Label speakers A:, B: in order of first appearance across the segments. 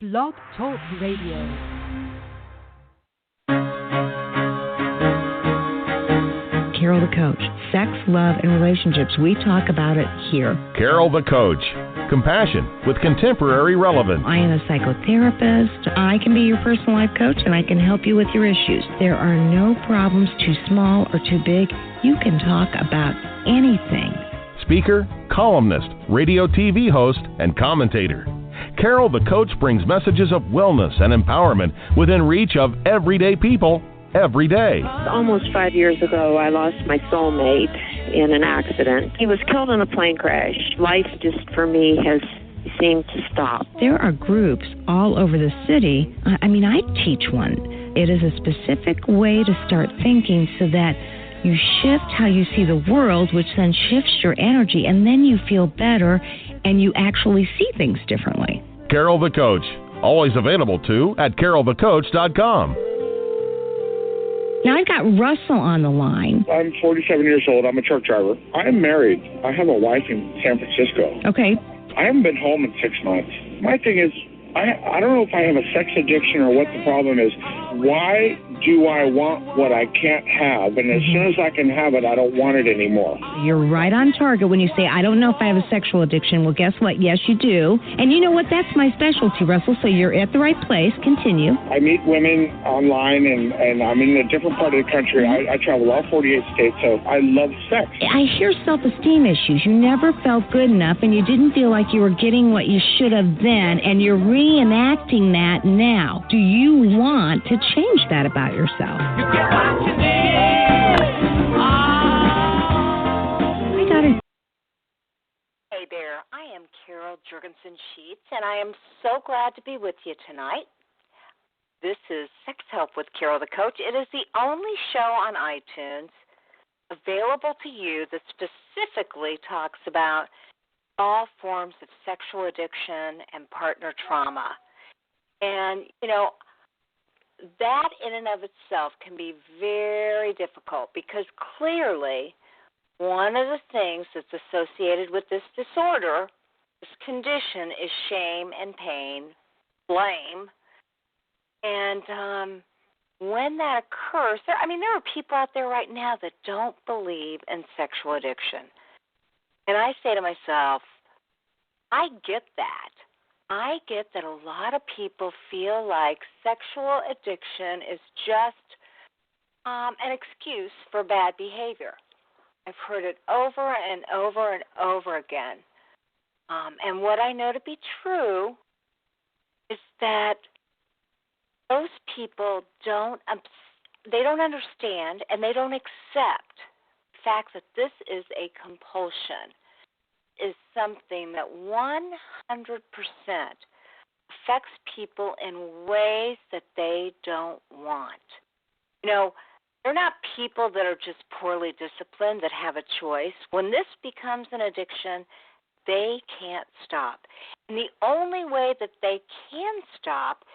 A: Blog Talk Radio.
B: Carol the Coach. Sex, love, and relationships. We talk about it here.
C: Carol the Coach. Compassion with contemporary relevance.
B: I am a psychotherapist. I can be your personal life coach, and I can help you with your issues. There are no problems too small or too big. You can talk about anything.
C: Speaker, columnist, radio TV host, and commentator. Carol the Coach brings messages of wellness and empowerment within reach of everyday people every day.
D: Almost 5 years ago, I lost my soulmate in an accident. He was killed in a plane crash. Life just, for me, has seemed to stop.
B: There are groups all over the city. I teach one. It is a specific way to start thinking so that you shift how you see the world, which then shifts your energy, and then you feel better and you actually see things differently.
C: Carol the Coach. Always available too at carolthecoach.com.
B: Now I've got Russell on the line.
E: I'm 47 years old. I'm a truck driver. I am married. I have a wife in San Francisco.
B: Okay.
E: I haven't been home in 6 months. My thing is, I don't know if I have a sex addiction or what the problem is. Why do I want what I can't have? And as soon as I can have it, I don't want it anymore.
B: You're right on target when you say, I don't know if I have a sexual addiction. Well, guess what? Yes, you do. And you know what? That's my specialty, Russell. So you're at the right place. Continue.
E: I meet women online, and I'm in a different part of the country. I travel all 48 states, so I love sex.
B: I hear self-esteem issues. You never felt good enough, and you didn't feel like you were getting what you should have then, and you're reenacting that now. Do you want to change that about yourself?
F: You get what you need.
B: I got it.
G: Hey there, I am Carol Jurgensen Sheets, and I am so glad to be with you tonight. This is Sex Help with Carol the Coach. It is the only show on iTunes available to you that specifically talks about all forms of sexual addiction and partner trauma. And, that in and of itself can be very difficult because clearly one of the things that's associated with this disorder, this condition, is shame and pain, blame. And when that occurs, there are people out there right now that don't believe in sexual addiction. And I say to myself, I get that. I get that a lot of people feel like sexual addiction is just an excuse for bad behavior. I've heard it over and over and over again. And what I know to be true is that those people don't understand and they don't accept the fact that this is a compulsion. Is something that 100% affects people in ways that they don't want. They're not people that are just poorly disciplined that have a choice. When this becomes an addiction, they can't stop. And the only way that they can stop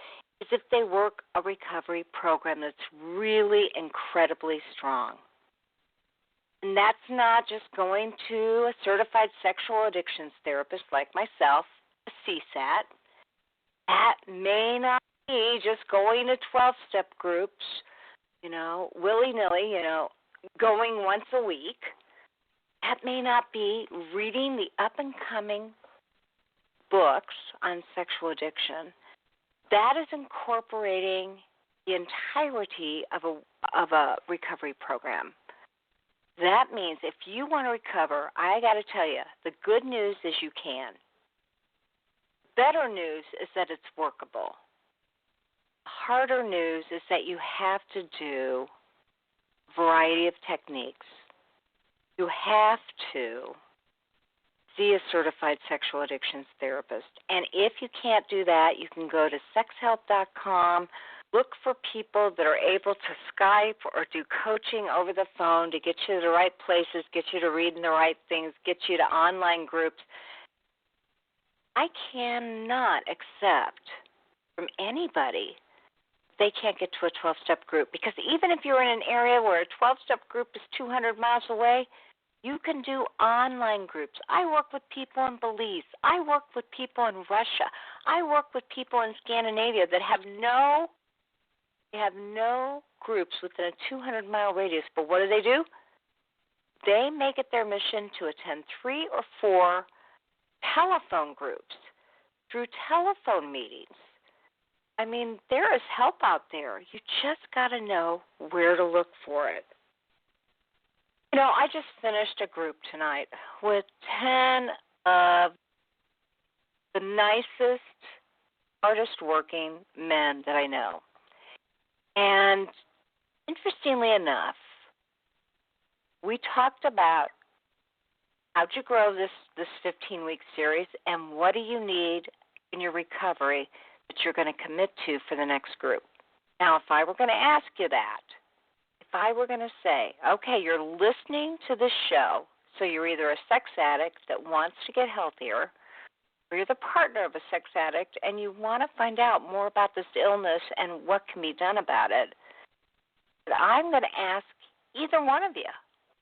G: is if they work a recovery program that's really incredibly strong. And that's not just going to a certified sexual addictions therapist like myself, a CSAT. That may not be just going to 12-step groups, willy-nilly, going once a week. That may not be reading the up-and-coming books on sexual addiction. That is incorporating the entirety of a recovery program. That means if you want to recover, I got to tell you, the good news is you can. Better news is that it's workable. Harder news is that you have to do a variety of techniques. You have to see a certified sexual addictions therapist. And if you can't do that, you can go to sexhelp.com. Look for people that are able to Skype or do coaching over the phone to get you to the right places, get you to reading the right things, get you to online groups. I cannot accept from anybody they can't get to a 12-step group, because even if you're in an area where a 12-step group is 200 miles away, You can do online groups. I work with people in Belize. I work with people in Russia. I work with people in Scandinavia that have no groups within a 200-mile radius. But what do? They make it their mission to attend 3 or 4 telephone groups through telephone meetings. I mean, there is help out there. You just got to know where to look for it. You know, I just finished a group tonight with 10 of the nicest, hardest working men that I know. And interestingly enough, we talked about how'd you grow this 15-week series and what do you need in your recovery that you're going to commit to for the next group. Now, if I were going to ask you that, if I were going to say, okay, you're listening to this show, so you're either a sex addict that wants to get healthier, or you're the partner of a sex addict and you want to find out more about this illness and what can be done about it, but I'm going to ask either one of you,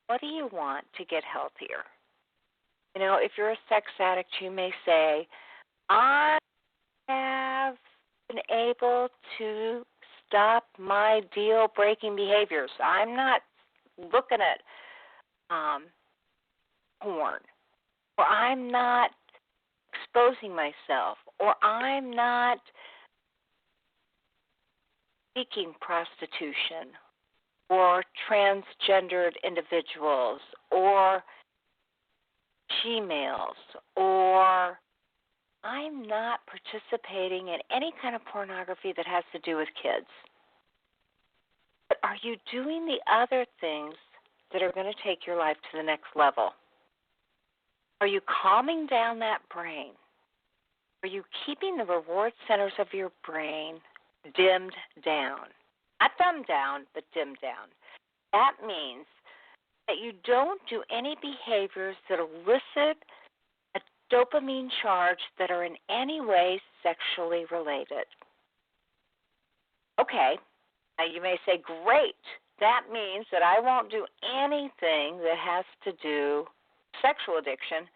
G: what do you want to get healthier? You know, if you're a sex addict, you may say, I have been able to stop my deal-breaking behaviors. I'm not looking at porn, or I'm not exposing myself, or I'm not seeking prostitution, or transgendered individuals, or females, or I'm not participating in any kind of pornography that has to do with kids. But are you doing the other things that are going to take your life to the next level? Are you calming down that brain? Are you keeping the reward centers of your brain dimmed down? Not dumbed down, but dimmed down. That means that you don't do any behaviors that elicit a dopamine charge that are in any way sexually related. Okay, now you may say, great, that means that I won't do anything that has to do with sexual addiction,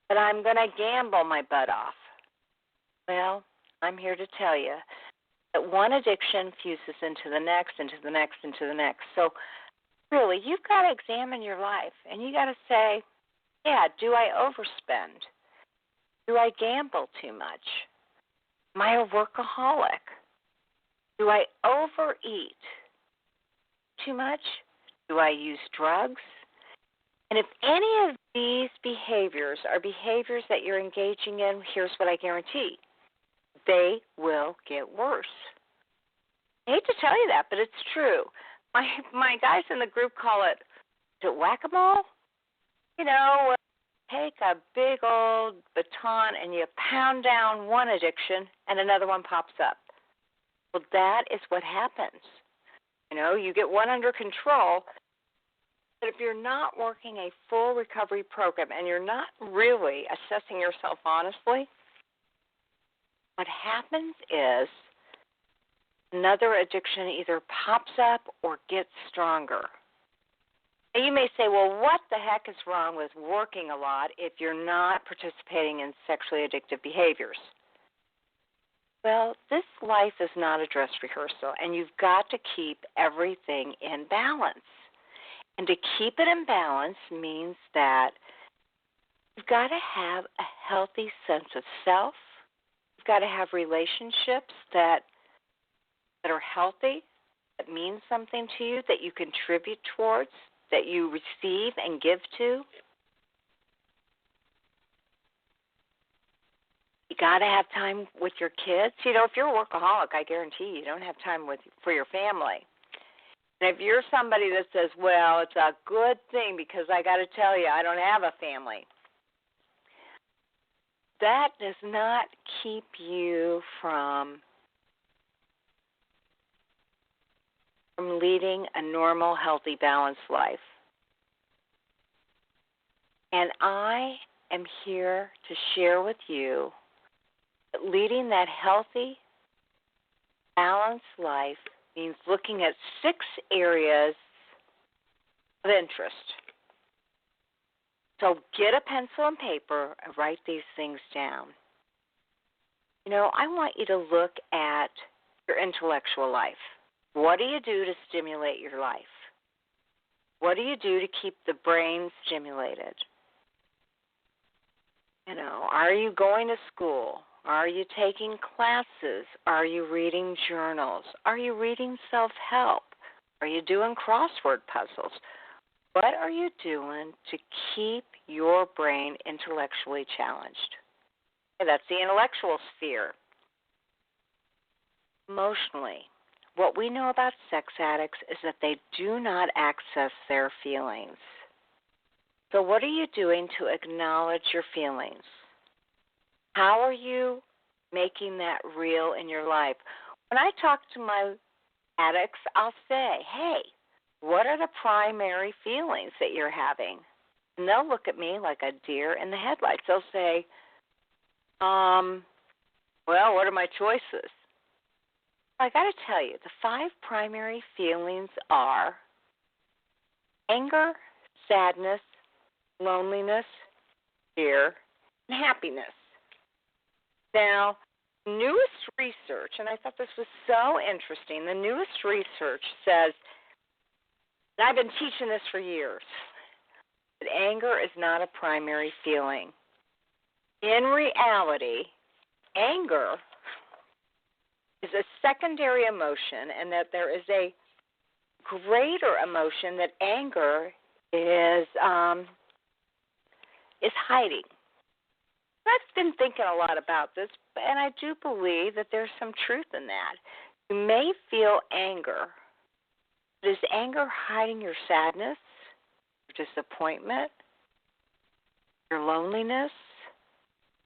G: but I'm going to gamble my butt off. Well, I'm here to tell you that one addiction fuses into the next, into the next, into the next. So really, you've got to examine your life, and you got to say, yeah, do I overspend? Do I gamble too much? Am I a workaholic? Do I overeat too much? Do I use drugs? And if any of these behaviors are behaviors that you're engaging in, here's what I guarantee. They will get worse. I hate to tell you that, but it's true. My guys in the group call it, is it whack-a-mole? You know, take a big old baton and you pound down one addiction and another one pops up. Well, that is what happens. You know, you get one under control, but if you're not working a full recovery program and you're not really assessing yourself honestly, what happens is another addiction either pops up or gets stronger. Now you may say, well, what the heck is wrong with working a lot if you're not participating in sexually addictive behaviors? Well, this life is not a dress rehearsal, and you've got to keep everything in balance. And to keep it in balance means that you've got to have a healthy sense of self. You've got to have relationships that are healthy, that mean something to you, that you contribute towards, that you receive and give to. You got to have time with your kids. You know, if you're a workaholic, I guarantee you don't have time for your family. And if you're somebody that says, well, it's a good thing because I got to tell you, I don't have a family, that does not keep you from leading a normal, healthy, balanced life. And I am here to share with you that leading that healthy, balanced life means looking at 6 areas of interest. So get a pencil and paper and write these things down. I want you to look at your intellectual life. What do you do to stimulate your life? What do you do to keep the brain stimulated? Are you going to school? Are you taking classes? Are you reading journals? Are you reading self-help? Are you doing crossword puzzles? What are you doing to keep your brain intellectually challenged? That's the intellectual sphere. Emotionally, what we know about sex addicts is that they do not access their feelings. So what are you doing to acknowledge your feelings? How are you making that real in your life? When I talk to my addicts, I'll say, hey, what are the primary feelings that you're having? And they'll look at me like a deer in the headlights. They'll say, well, what are my choices? I got to tell you, the 5 primary feelings are anger, sadness, loneliness, fear, and happiness. Now, newest research, and I thought this was so interesting, the newest research says, and I've been teaching this for years, that anger is not a primary feeling. In reality, anger is a secondary emotion, and that there is a greater emotion that anger is hiding. I've been thinking a lot about this, and I do believe that there's some truth in that. You may feel anger. But is anger hiding your sadness, your disappointment, your loneliness,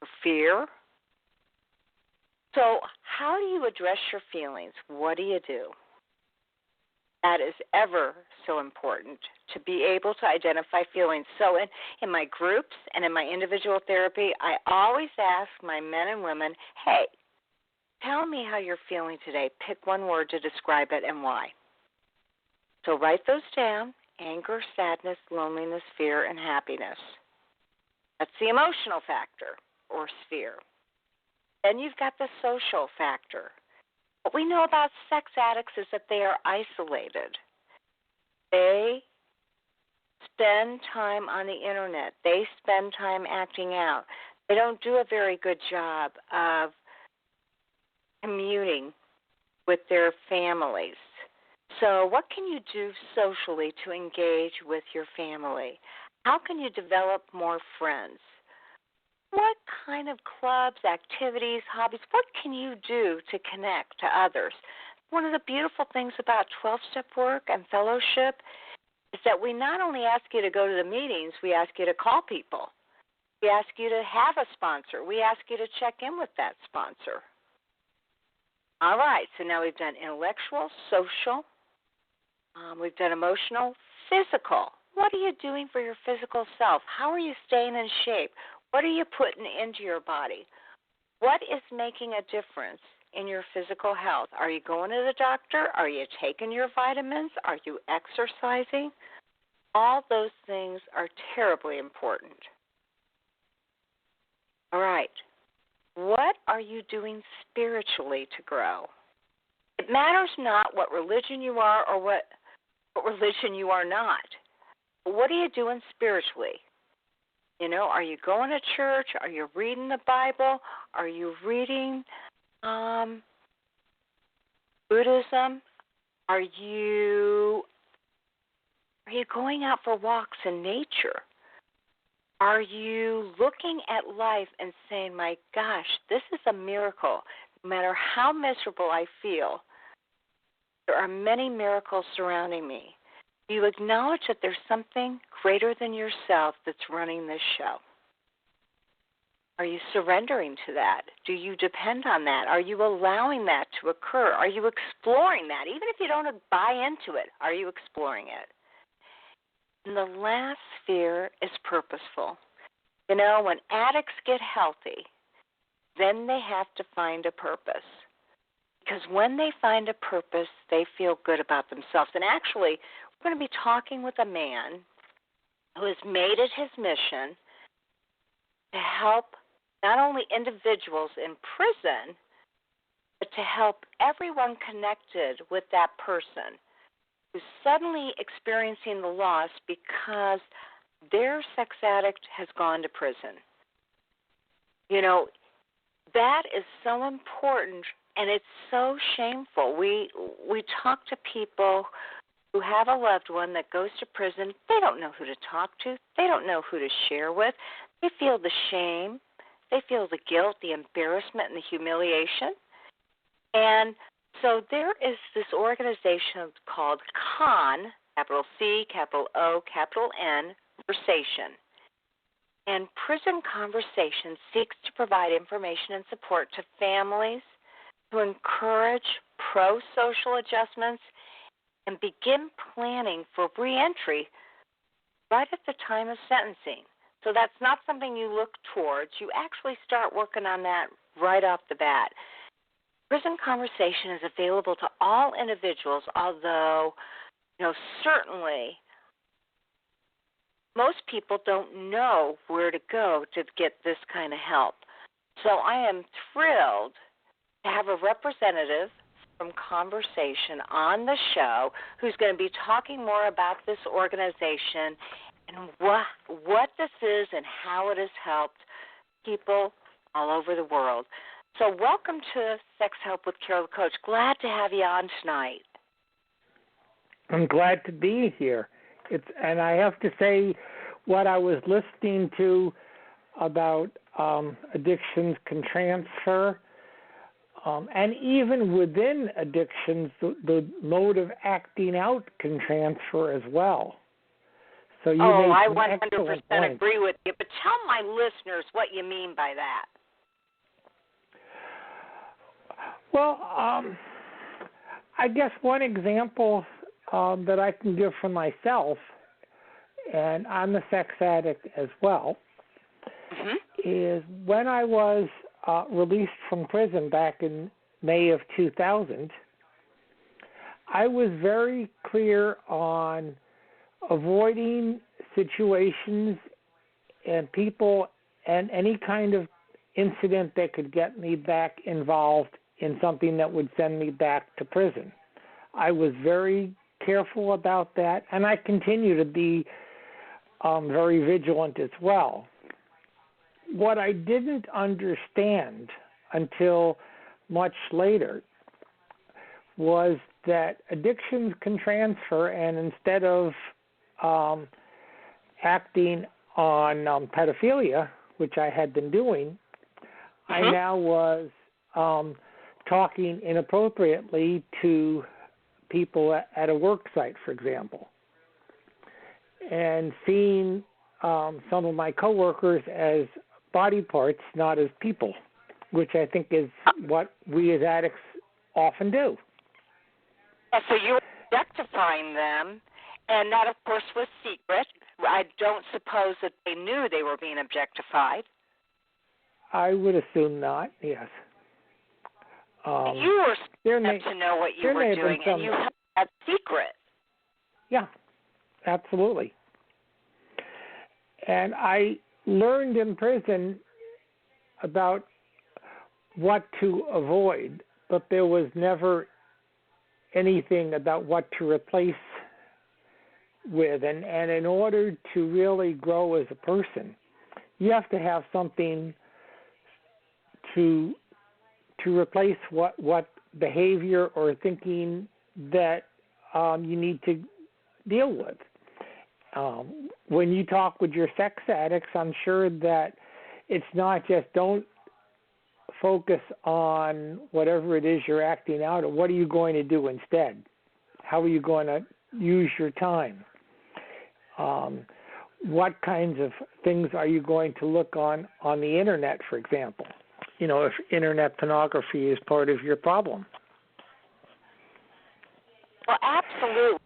G: your fear? So how do you address your feelings? What do you do? That is ever so important, to be able to identify feelings. So in my groups and in my individual therapy, I always ask my men and women, hey, tell me how you're feeling today. Pick one word to describe it and why. So write those down: anger, sadness, loneliness, fear, and happiness. That's the emotional factor or sphere. Then you've got the social factor. What we know about sex addicts is that they are isolated. They spend time on the internet. They spend time acting out. They don't do a very good job of communing with their families. So what can you do socially to engage with your family? How can you develop more friends? What kind of clubs, activities, hobbies, what can you do to connect to others? One of the beautiful things about 12-step work and fellowship is that we not only ask you to go to the meetings, we ask you to call people. We ask you to have a sponsor. We ask you to check in with that sponsor. All right, so now we've done intellectual, social, we've done emotional, physical. What are you doing for your physical self? How are you staying in shape? What are you putting into your body? What is making a difference in your physical health? Are you going to the doctor? Are you taking your vitamins? Are you exercising? All those things are terribly important. All right. What are you doing spiritually to grow? It matters not what religion you are or what religion you are not. But what are you doing spiritually? Are you going to church? Are you reading the Bible? Are you reading Buddhism? Are you going out for walks in nature? Are you looking at life and saying, my gosh, this is a miracle. No matter how miserable I feel, there are many miracles surrounding me. Do you acknowledge that there's something greater than yourself that's running this show? Are you surrendering to that? Do you depend on that? Are you allowing that to occur? Are you exploring that? Even if you don't buy into it, are you exploring it? And the last sphere is purposeful. When addicts get healthy, then they have to find a purpose. Because when they find a purpose, they feel good about themselves. And actually, we're going to be talking with a man who has made it his mission to help not only individuals in prison, but to help everyone connected with that person who's suddenly experiencing the loss because their sex addict has gone to prison. You know, that is so important, and it's so shameful. We talk to people who have a loved one that goes to prison. They don't know who to talk to. They don't know who to share with. They feel the shame. They feel the guilt, the embarrassment, and the humiliation. And so there is this organization called CON, capital C, capital O, capital N, Conversation. And Prison Conversation seeks to provide information and support to families to encourage pro-social adjustments and begin planning for reentry right at the time of sentencing. So that's not something you look towards. You actually start working on that right off the bat. Prison Conversation is available to all individuals, although, certainly most people don't know where to go to get this kind of help. So I am thrilled to have a representative from Conversation on the show who's going to be talking more about this organization and what this is and how it has helped people all over the world. So welcome to Sex Help with Carol the Coach. Glad to have you on tonight.
H: I'm glad to be here. And I have to say, what I was listening to about addictions can transfer, and even within addictions, the mode of acting out can transfer as well. So you
G: I 100% agree with you. But tell my listeners what you mean by that.
H: Well, I guess one example that I can give for myself, and I'm a sex addict as well, is when I was released from prison back in May of 2000, I was very clear on avoiding situations and people and any kind of incident that could get me back involved in something that would send me back to prison. I was very careful about that, and I continue to be very vigilant as well. What I didn't understand until much later was that addictions can transfer, and instead of acting on pedophilia, which I had been doing, I now was talking inappropriately to people at a work site, for example, and seeing some of my coworkers as body parts, not as people, which I think is what we as addicts often do.
G: And so you were objectifying them, and that, of course, was secret. I don't suppose that they knew they were being objectified.
H: I would assume not, yes.
G: You were supposed to know what you were doing, and you held that secret.
H: Yeah, absolutely. And I learned in prison about what to avoid, but there was never anything about what to replace with. And in order to really grow as a person, you have to have something to replace what behavior or thinking that you need to deal with. When you talk with your sex addicts, I'm sure that it's not just don't focus on whatever it is you're acting out, or what are you going to do instead? How are you going to use your time? What kinds of things are you going to look on the Internet, for example? If Internet pornography is part of your problem.
G: Well, absolutely.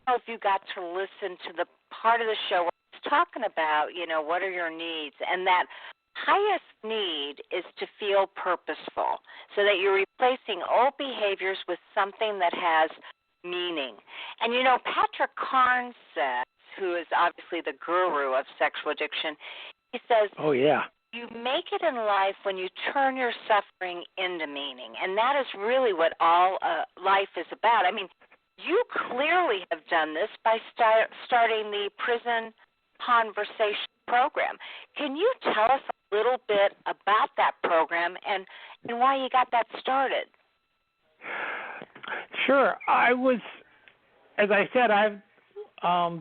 G: I don't know if you got to listen to the part of the show where I was talking about, what are your needs, and that highest need is to feel purposeful, so that you're replacing old behaviors with something that has meaning. And Patrick Carnes says who is obviously the guru of sexual addiction, he says,
H: oh, yeah.
G: You make it in life when you turn your suffering into meaning. And that is really what all life is about. I mean, you clearly have done this by starting the Prison Conversation program. Can you tell us a little bit about that program and why you got that started?
H: Sure. As I said, I've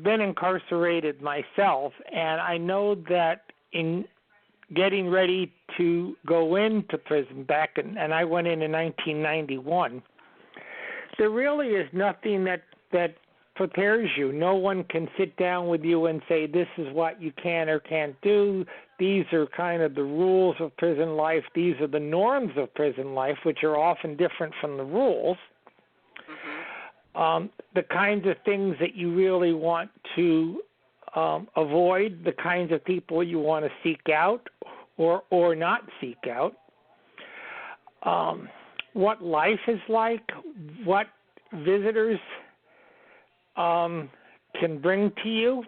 H: been incarcerated myself, and I know that in getting ready to go into prison and I went in 1991, there really is nothing that prepares you. No one can sit down with you and say, this is what you can or can't do. These are kind of the rules of prison life. These are the norms of prison life, which are often different from the rules. Mm-hmm. The kinds of things that you really want to avoid, the kinds of people you want to seek out or not seek out, what life is like, what visitors can bring to you.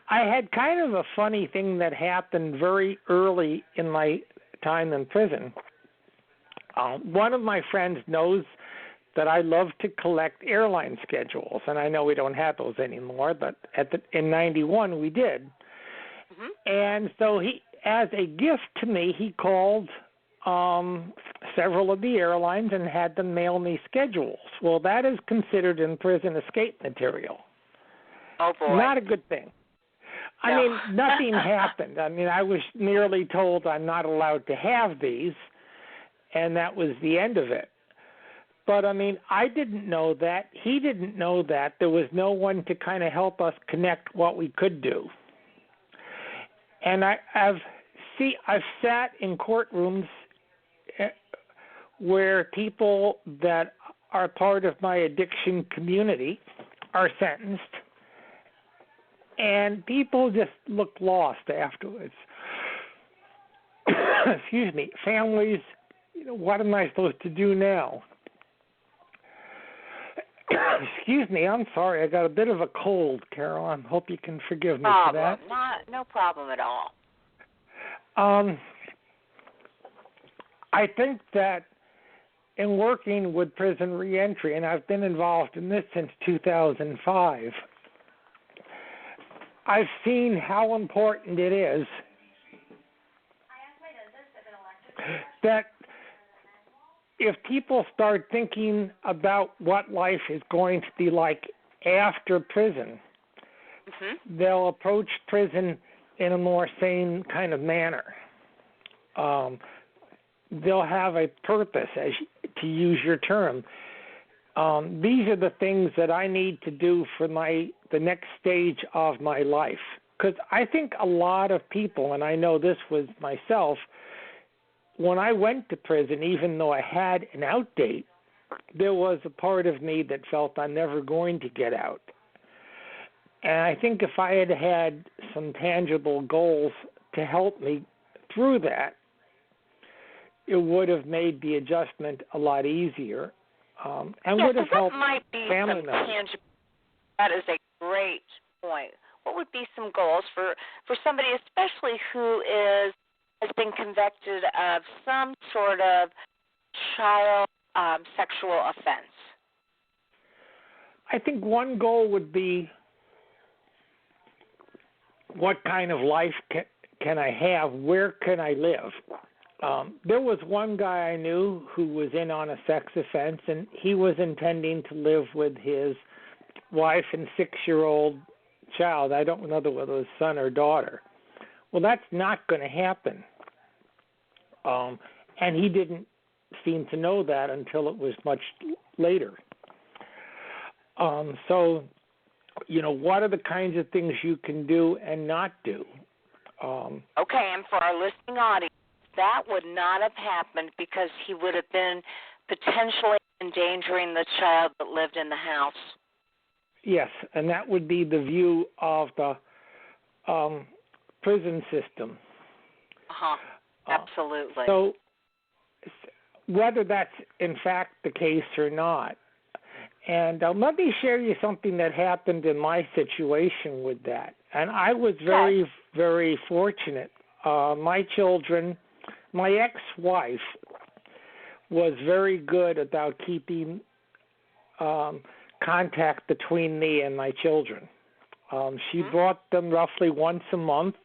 H: I had kind of a funny thing that happened very early in my time in prison. One of my friends knows that I love to collect airline schedules, and I know we don't have those anymore, but in 91 we did. Mm-hmm. And so he, as a gift to me, he called several of the airlines and had them mail me schedules. Well, that is considered in prison escape material.
G: Oh, boy.
H: Not a good thing.
G: No.
H: I mean, nothing happened. I mean, I was merely told I'm not allowed to have these, and that was the end of it. But, I mean, I didn't know that. He didn't know that. There was no one to kind of help us connect what we could do. And I've sat in courtrooms where people that are part of my addiction community are sentenced, and people just look lost afterwards. Excuse me. Families, what am I supposed to do now? Excuse me, I'm sorry. I got a bit of a cold, Carol. I hope you can forgive me for that.
G: No problem at all.
H: I think that in working with prison reentry, and I've been involved in this since 2005, I've seen how important it is that if people start thinking about what life is going to be like after prison, mm-hmm. they'll approach prison in a more sane kind of manner. They'll have a purpose, to use your term. These are the things that I need to do for the next stage of my life. Because I think a lot of people, and I know this was myself, when I went to prison, even though I had an out date, there was a part of me that felt I'm never going to get out. And I think if I had had some tangible goals to help me through that, it would have made the adjustment a lot easier, and would have helped family members.
G: That is a great point. What would be some goals for somebody, especially who has been convicted of some sort of child sexual offense?
H: I think one goal would be, what kind of life can I have? Where can I live? There was one guy I knew who was in on a sex offense, and he was intending to live with his wife and 6-year-old child. I don't know whether it was son or daughter. Well, that's not going to happen. And he didn't seem to know that until it was much later. So, what are the kinds of things you can do and not do?
G: Okay, and for our listening audience, that would not have happened because he would have been potentially endangering the child that lived in the house.
H: Yes, and that would be the view of the prison system.
G: Absolutely.
H: So whether that's in fact the case or not, And let me share you something that happened in my situation with that. And I was very, very fortunate. My children, my ex-wife was very good about keeping contact between me and my children. She brought them roughly once a month,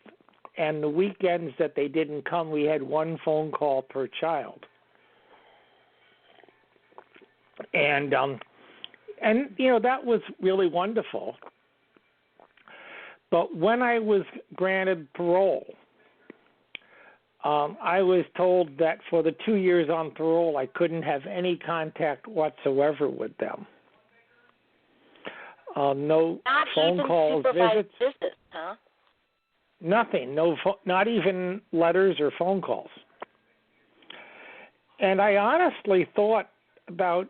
H: and the weekends that they didn't come, we had one phone call per child. And that was really wonderful. But when I was granted parole, I was told that for the 2 years on parole, I couldn't have any contact whatsoever with them. No phone calls, visits,
G: huh?
H: Nothing. Not even letters or phone calls. And I honestly thought about,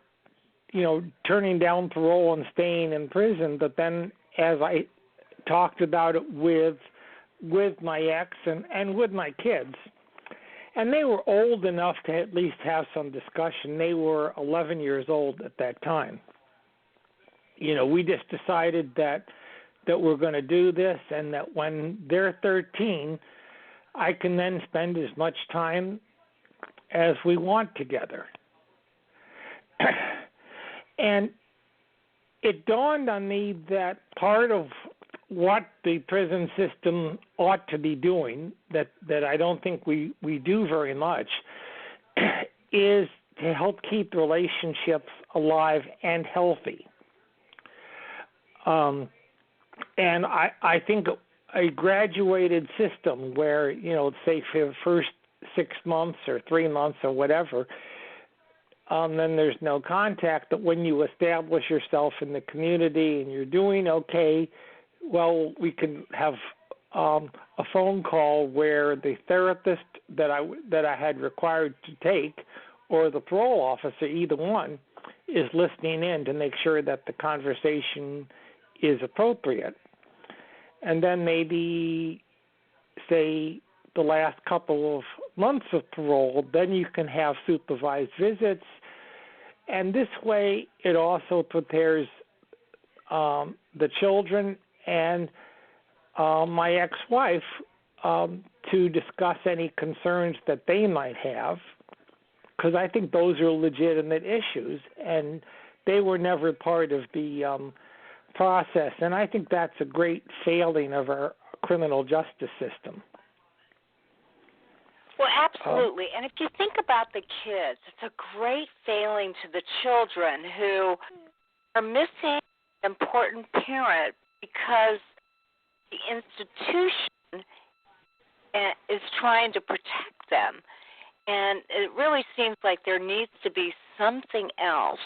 H: turning down parole and staying in prison. But then, as I talked about it with my ex and with my kids, and they were old enough to at least have some discussion. They were 11 years old at that time. We just decided that we're going to do this, and that when they're 13, I can then spend as much time as we want together. And it dawned on me that part of what the prison system ought to be doing, that I don't think we do very much, is to help keep relationships alive and healthy. And I think a graduated system where, say for the first 6 months or 3 months or whatever, then there's no contact. But when you establish yourself in the community and you're doing okay, well, we can have a phone call where the therapist that I had required to take, or the parole officer, either one, is listening in to make sure that the conversation is appropriate. And then maybe, say, the last couple of months of parole, then you can have supervised visits. And this way, it also prepares the children and my ex-wife to discuss any concerns that they might have, because I think those are legitimate issues, and they were never part of the process. And I think that's a great failing of our criminal justice system.
G: Well, absolutely. And if you think about the kids, it's a great failing to the children who are missing an important parent because the institution is trying to protect them. And it really seems like there needs to be something else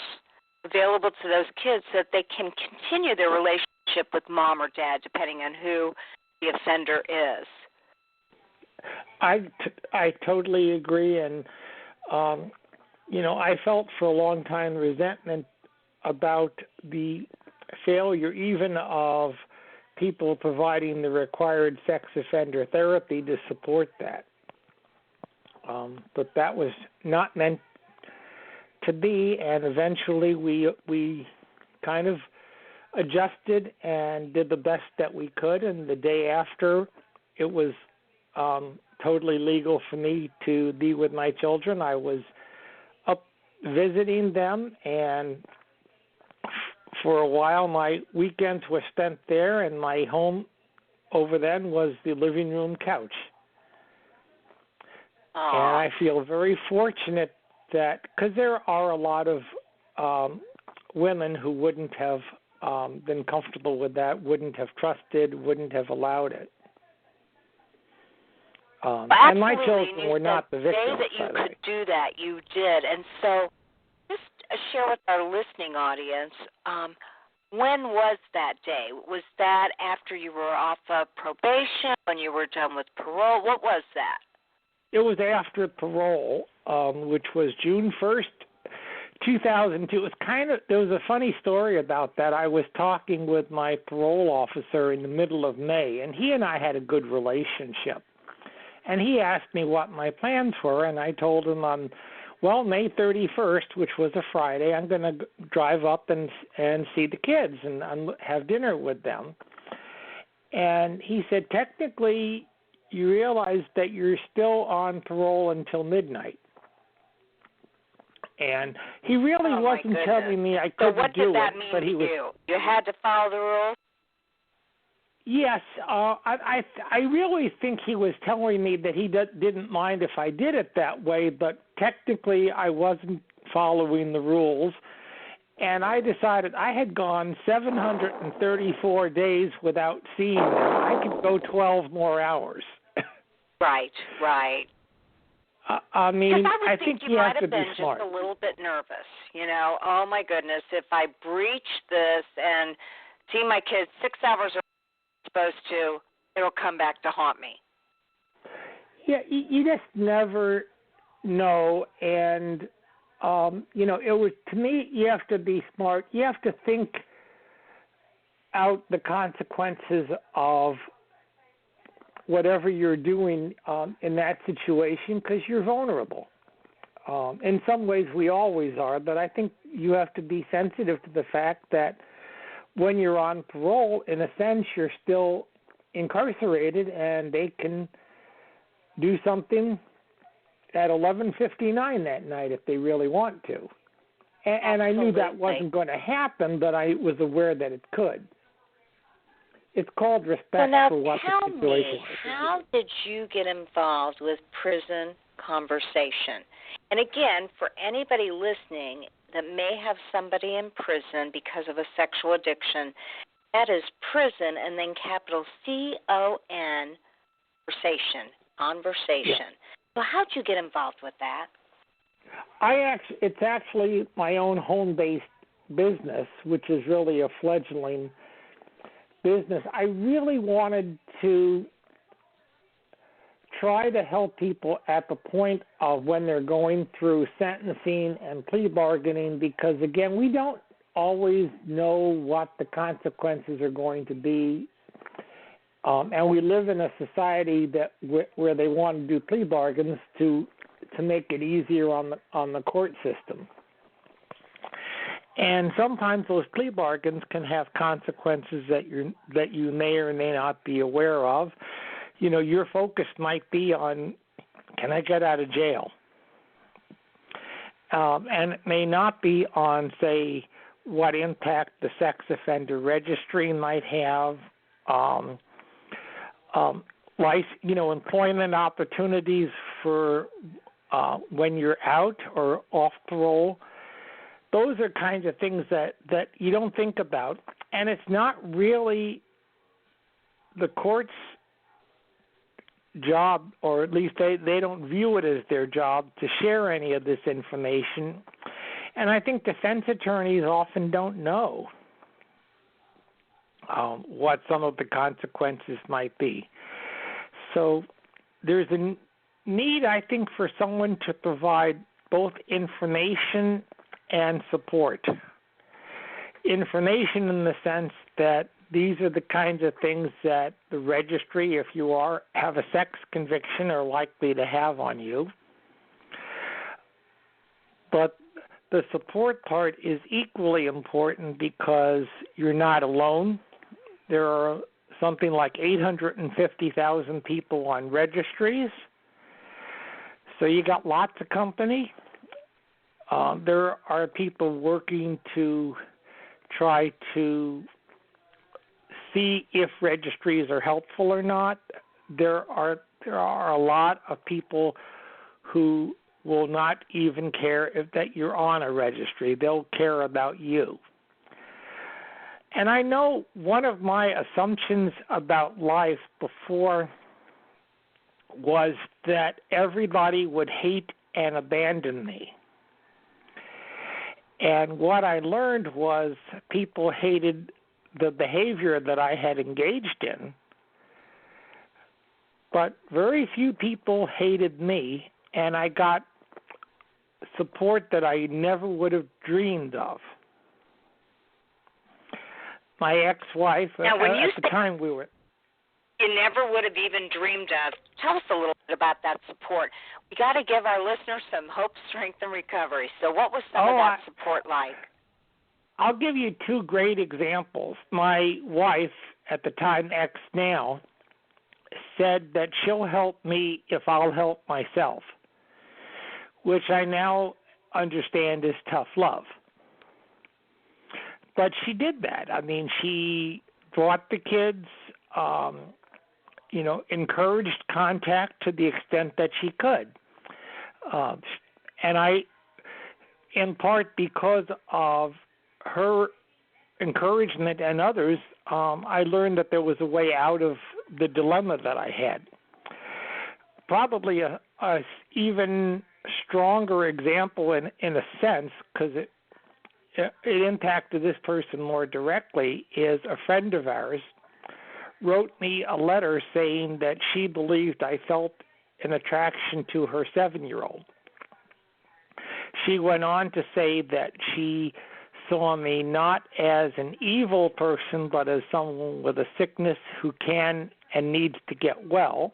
G: available to those kids so that they can continue their relationship with mom or dad, depending on who the offender is.
H: I totally agree, and I felt for a long time resentment about the failure even of people providing the required sex offender therapy to support that. But that was not meant to be, and eventually we kind of adjusted and did the best that we could, and the day after it was totally legal for me to be with my children. I was up visiting them, and for a while my weekends were spent there, and my home over then was the living room couch.
G: Aww.
H: And I feel very fortunate that, because there are a lot of women who wouldn't have been comfortable with that, wouldn't have trusted, wouldn't have allowed it. And my children were not the victims.
G: The day that you could do that, you did. And so just share with our listening audience, when was that day? Was that after you were off of probation, when you were done with parole? What was that?
H: It was after parole, which was June 1st, 2002. It was there was a funny story about that. I was talking with my parole officer in the middle of May, and he and I had a good relationship. And he asked me what my plans were, and I told him well, May 31st, which was a Friday, I'm going to drive up and see the kids and have dinner with them. And he said, technically, you realize that you're still on parole until midnight. And he really wasn't telling me I couldn't do it.
G: So what did that mean to you? You had to follow the rules?
H: Yes, I really think he was telling me that he didn't mind if I did it that way, but technically I wasn't following the rules. And I decided I had gone 734 days without seeing them. I could go 12 more hours.
G: Right.
H: I mean,
G: I
H: think
G: you
H: have
G: might
H: to
G: have
H: be
G: been
H: smart.
G: just a little bit nervous. Oh my goodness, if I breach this and see my kids 6 hours early supposed to, it'll come back to haunt me.
H: Yeah, you just never know, and it was, to me, you have to be smart. You have to think out the consequences of whatever you're doing in that situation, because you're vulnerable. In some ways, we always are, but I think you have to be sensitive to the fact that when you're on parole, in a sense, you're still incarcerated, and they can do something at 11:59 that night if they really want to. And I knew that wasn't going to happen, but I was aware that it could. It's called respect for what the situation is.
G: How did you get involved with Prison Conversation? And again, for anybody listening that may have somebody in prison because of a sexual addiction, that is prison and then capital CON conversation.
H: Yeah.
G: So how'd you get involved with that?
H: It's actually my own home-based business, which is really a fledgling business. I really wanted to try to help people at the point of when they're going through sentencing and plea bargaining, because, again, we don't always know what the consequences are going to be. And we live in a society that where they want to do plea bargains to make it easier on the court system. And sometimes those plea bargains can have consequences that you may or may not be aware of. Your focus might be on, can I get out of jail? And it may not be on, say, what impact the sex offender registry might have, employment opportunities for when you're out or off parole. Those are kinds of things that you don't think about. And it's not really the court's job, or at least they don't view it as their job to share any of this information. And I think defense attorneys often don't know what some of the consequences might be. So there's a need, I think, for someone to provide both information and support. Information in the sense that these are the kinds of things that the registry, if you have a sex conviction, are likely to have on you. But the support part is equally important because you're not alone. There are something like 850,000 people on registries. So you got lots of company. There are people working to try to see if registries are helpful or not. There are a lot of people who will not even care that you're on a registry. They'll care about you. And I know one of my assumptions about life before was that everybody would hate and abandon me. And what I learned was people hated the behavior that I had engaged in, but very few people hated me, and I got support that I never would have dreamed of. My ex-wife, at the time we were...
G: you never would have even dreamed of. Tell us a little bit about that support. We got to give our listeners some hope, strength, and recovery. So what was some of that support like?
H: I'll give you two great examples. My wife, at the time, ex now, said that she'll help me if I'll help myself, which I now understand is tough love. But she did that. I mean, she brought the kids, encouraged contact to the extent that she could. And I, in part because of her encouragement and others, I learned that there was a way out of the dilemma that I had. Probably a even stronger example in a sense, because it impacted this person more directly, is a friend of ours wrote me a letter saying that she believed I felt an attraction to her 7-year-old. She went on to say that she saw me not as an evil person, but as someone with a sickness who can and needs to get well,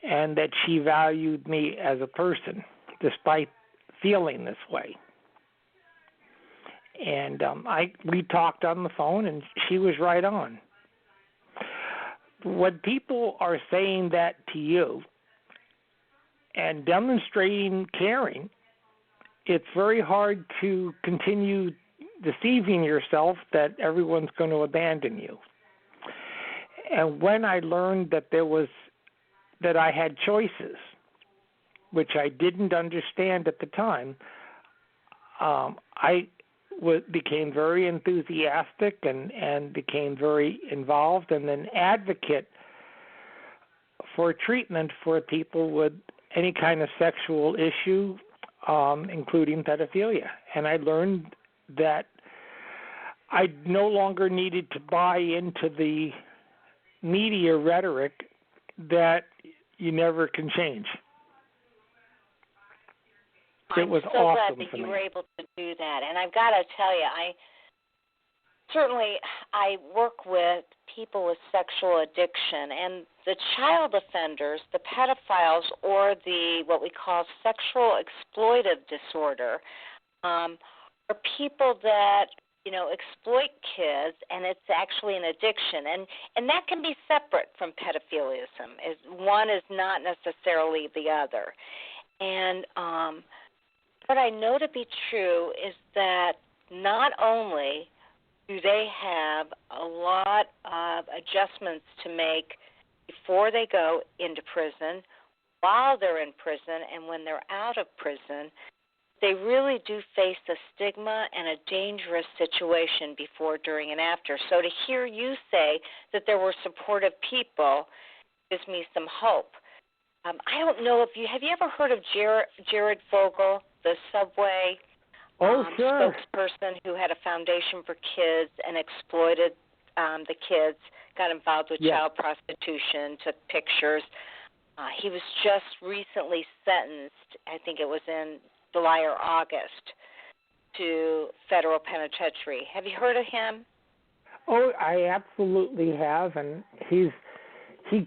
H: and that she valued me as a person, despite feeling this way. And we talked on the phone, and she was right on. When people are saying that to you and demonstrating caring, it's very hard to continue deceiving yourself that everyone's going to abandon you. And when I learned that I had choices, which I didn't understand at the time, I became very enthusiastic and became very involved and an advocate for treatment for people with any kind of sexual issue, including pedophilia. And I learned that I no longer needed to buy into the media rhetoric that you never can change. It was
G: I'm so
H: awesome
G: glad that
H: for
G: you
H: me.
G: were able to do that. And I've got to tell you, I work with people with sexual addiction, and the child offenders, the pedophiles, or the what we call sexual exploitive disorder, are people that exploit kids, and it's actually an addiction, and that can be separate from pedophilism. One is not necessarily the other, and what I know to be true is that not only do they have a lot of adjustments to make before they go into prison, while they're in prison, and when they're out of prison, they really do face a stigma and a dangerous situation before, during, and after. So to hear you say that there were supportive people gives me some hope. I don't know if have you ever heard of Jared Fogle, the Subway spokesperson who had a foundation for kids and exploited the kids, got involved with child prostitution, took pictures. He was just recently sentenced, I think it was in July or August, to federal penitentiary. Have you heard of him?
H: Oh, I absolutely have, and he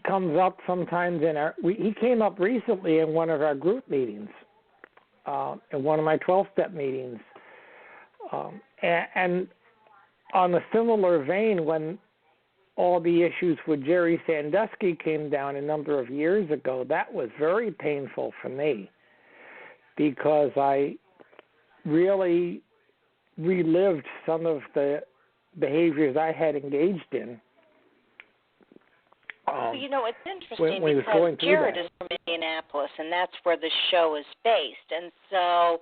H: comes up sometimes he came up recently in one of our group meetings, in one of my 12-step meetings. And on a similar vein, when all the issues with Jerry Sandusky came down a number of years ago, that was very painful for me because I really relived some of the behaviors I had engaged in.
G: It's interesting because Jared is from Indianapolis, and that's where the show is based. And so,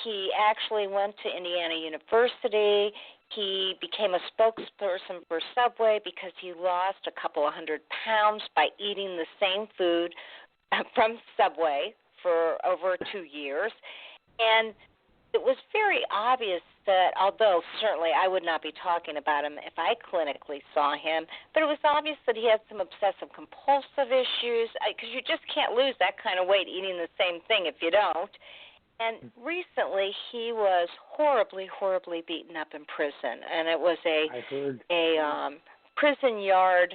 G: he actually went to Indiana University. He became a spokesperson for Subway because he lost a couple of 100 pounds by eating the same food from Subway for over 2 years. And it was very obvious that, although certainly I would not be talking about him if I clinically saw him, but it was obvious that he had some obsessive-compulsive issues, because you just can't lose that kind of weight eating the same thing if you don't. And recently he was horribly, horribly beaten up in prison, and it was a prison yard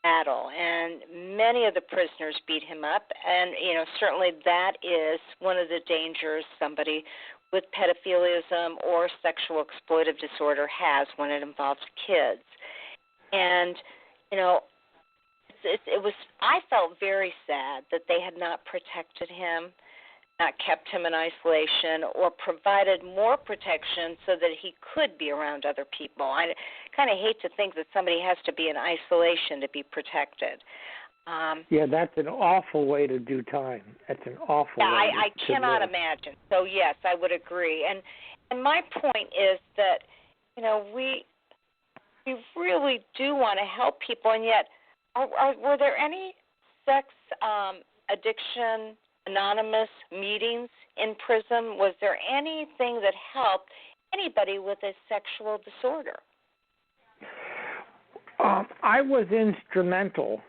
G: battle, and many of the prisoners beat him up, and certainly that is one of the dangers somebody with pedophilism or sexual exploitive disorder has when it involves kids. And I felt very sad that they had not protected him, not kept him in isolation, or provided more protection so that he could be around other people. I kind of hate to think that somebody has to be in isolation to be protected.
H: Yeah, that's an awful way to do time. That's an awful way
G: I cannot imagine. So, yes, I would agree. And my point is that, we really do want to help people, and yet were there any sex addiction anonymous meetings in prison? Was there anything that helped anybody with a sexual disorder?
H: I was instrumental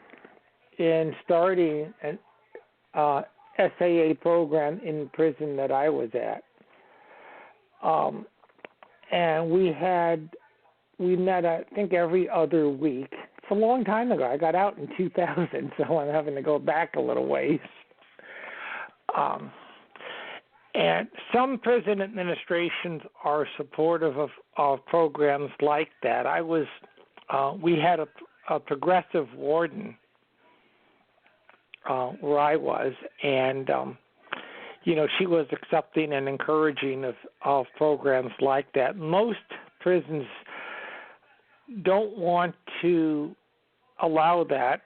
H: in starting an SAA program in the prison that I was at. And we met, I think, every other week. It's a long time ago. I got out in 2000, so I'm having to go back a little ways. And some prison administrations are supportive of programs like that. We had a progressive warden where I was, and she was accepting and encouraging of programs like that. Most prisons don't want to allow that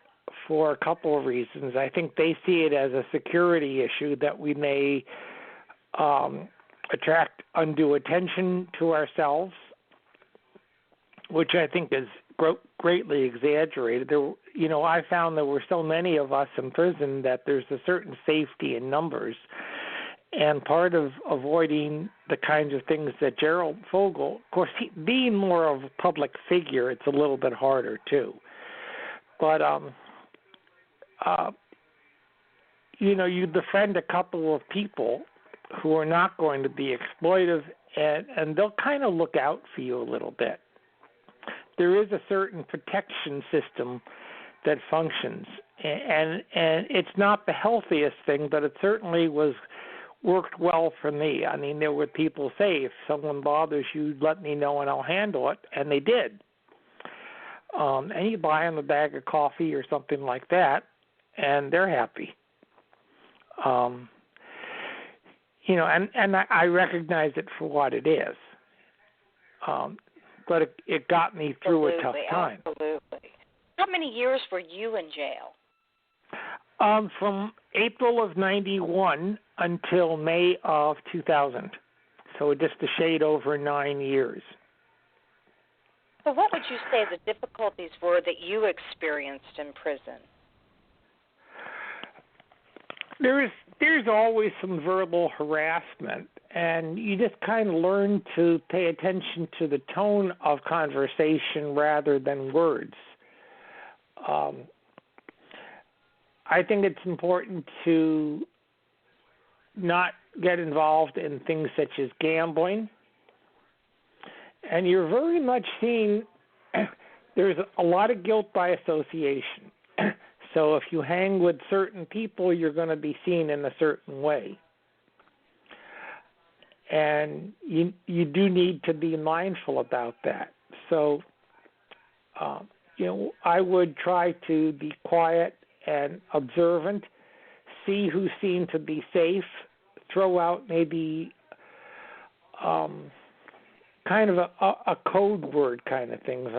H: for a couple of reasons. I think they see it as a security issue that we may attract undue attention to ourselves, which I think is greatly exaggerated. I found there were so many of us in prison that there's a certain safety in numbers. And part of avoiding the kinds of things that Gerald Fogle, of course, being more of a public figure, it's a little bit harder too. But you defend a couple of people who are not going to be exploitive, and they'll kind of look out for you a little bit. There is a certain protection system that functions, and it's not the healthiest thing, but it certainly worked well for me. I mean, there were people say, if someone bothers you, let me know and I'll handle it, and they did. And you buy them a bag of coffee or something like that, and they're happy. And I recognize it for what it is. But it got me through a tough time.
G: Absolutely. How many years were you in jail?
H: From April of 91 until May of 2000. So just a shade over 9 years.
G: So what would you say the difficulties were that you experienced in prison? There's always some verbal harassment, and you just kind of learn to pay attention to the tone of conversation rather than words. I think it's important to not get involved in things such as gambling. And you're very much seeing there's a lot of guilt by association. So if you hang with certain people, you're going to be seen in a certain way. And you do need to be mindful about that. So, I would try to be quiet and observant, see who seemed to be safe, throw out maybe kind of a code word kind of things.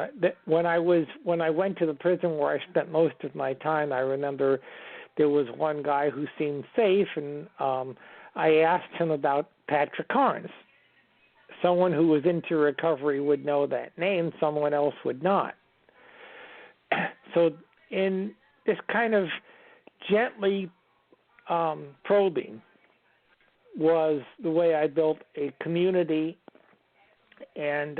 G: When I went to the prison where I spent most of my time, I remember there was one guy who seemed safe, and I asked him about Patrick Carnes. Someone who was into recovery would know that name, someone else would not. So in this kind of gently probing was the way I built a community. And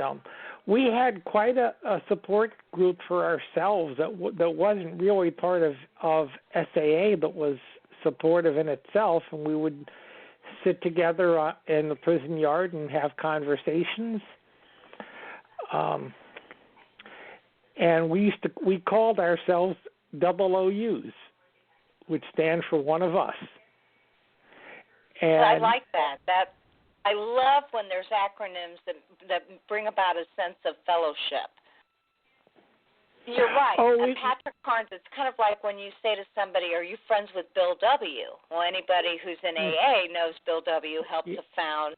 G: we had quite a support group for ourselves that wasn't really part of SAA, but was supportive in itself. And we would sit together in the prison yard and have conversations. And we called ourselves
H: double OUs, which stands for one of us. And
G: I like that. I love when there's acronyms that bring about a sense of fellowship. You're right. Patrick Carnes, it's kind of like when you say to somebody, are you friends with Bill W.? Well, anybody who's in AA knows Bill W. helped to found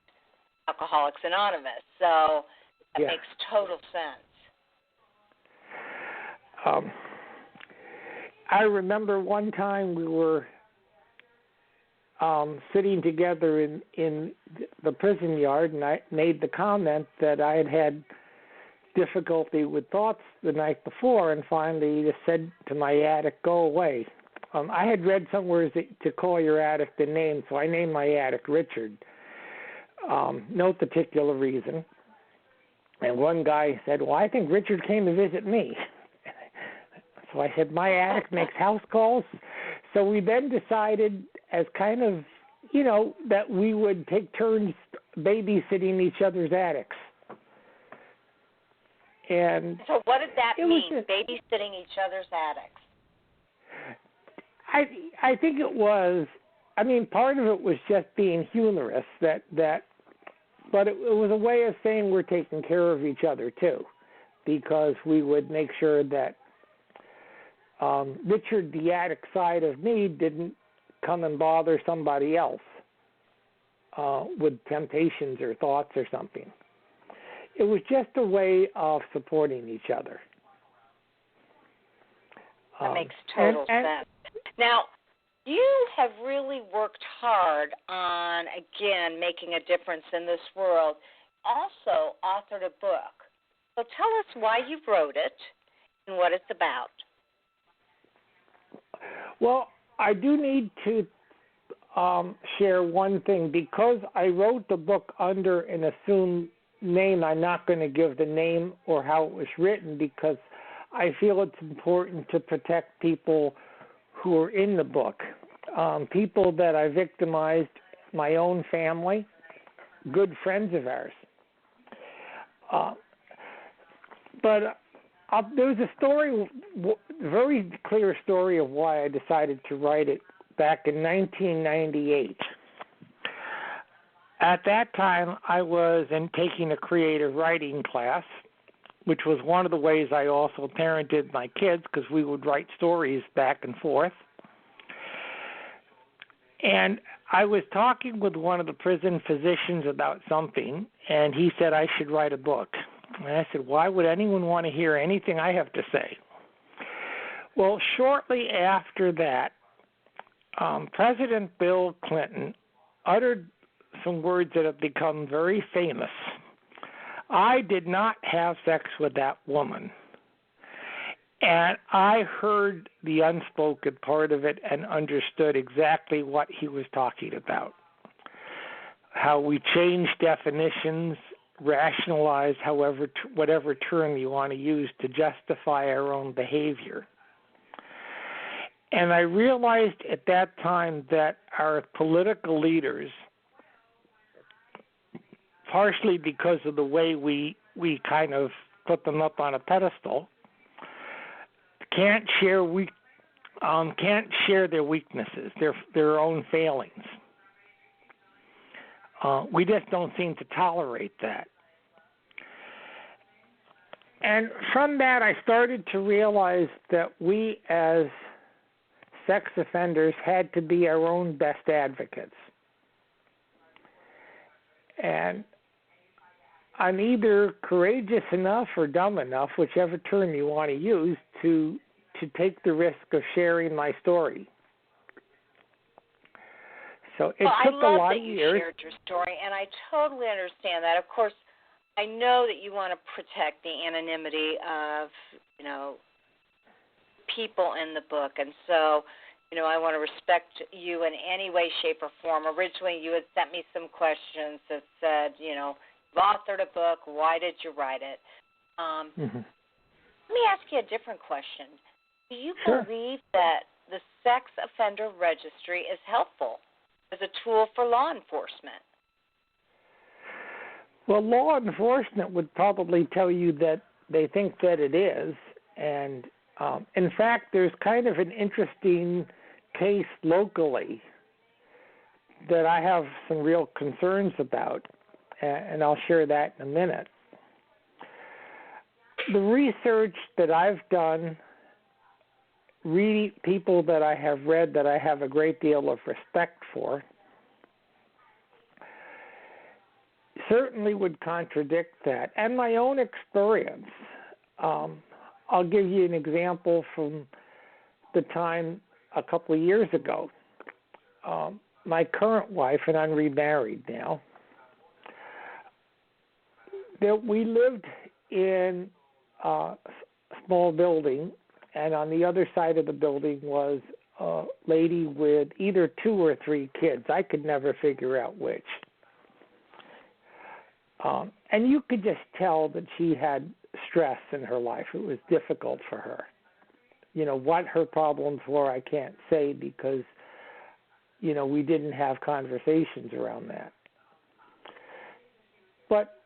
G: Alcoholics Anonymous. So that makes total sense.
H: I remember one time we were sitting together in the prison yard, and I made the comment that I had difficulty with thoughts the night before, and finally just said to my addict, go away. I had read somewhere to call your addict a name, so I named my addict Richard. No particular reason. And one guy said, well, I think Richard came to visit me. So I said, my addict makes house calls. So we then decided as kind of, that we would take turns babysitting each other's addicts. And
G: so what did that mean, babysitting each other's addicts?
H: I think it was, part of it was just being humorous, but it was a way of saying we're taking care of each other too, because we would make sure that Richard, the addict side of me, didn't come and bother somebody else with temptations or thoughts or something. It was just a way of supporting each other.
G: That makes total sense. Now, you have really worked hard on, again, making a difference in this world. Also authored a book. So tell us why you wrote it and what it's about.
H: Well, I do need to share one thing. Because I wrote the book under an assumed name, I'm not going to give the name or how it was written, because I feel it's important to protect people who are in the book. People that I victimized, my own family, good friends of ours. But there's a story, very clear story of why I decided to write it back in 1998. At that time, I was taking a creative writing class, which was one of the ways I also parented my kids, because we would write stories back and forth. And I was talking with one of the prison physicians about something, and he said I should write a book. And I said, why would anyone want to hear anything I have to say? Well, shortly after that, President Bill Clinton uttered some words that have become very famous. I did not have sex with that woman. And I heard the unspoken part of it and understood exactly what he was talking about. How we change definitions, rationalize whatever term you want to use to justify our own behavior. And I realized at that time that our political leaders, partially because of the way we kind of put them up on a pedestal, can't share their weaknesses, their own failings. We just don't seem to tolerate that. And from that, I started to realize that we as sex offenders had to be our own best advocates. And I'm either courageous enough or dumb enough, whichever term you want to use, to take the risk of sharing my story. So it took a lot of years.
G: I love that you shared your story, and I totally understand that. Of course, I know that you want to protect the anonymity of, people in the book, and so, I want to respect you in any way, shape, or form. Originally, you had sent me some questions that said, you've authored a book. Why did you write it? Let me ask you a different question. Do you believe that the Sex Offender Registry is helpful as a tool for law enforcement?
H: Well, law enforcement would probably tell you that they think that it is, and In fact, there's kind of an interesting case locally that I have some real concerns about, and I'll share that in a minute. The research that I've done, reading people that I have read that I have a great deal of respect for, certainly would contradict that. And my own experience, I'll give you an example from the time a couple of years ago. My current wife, and I'm remarried now, that we lived in a small building, and on the other side of the building was a lady with either 2 or 3 kids. I could never figure out which. And you could just tell that she had stress in her life. It was difficult for her. You know, what her problems were, I can't say because, you know, we didn't have conversations around that. But,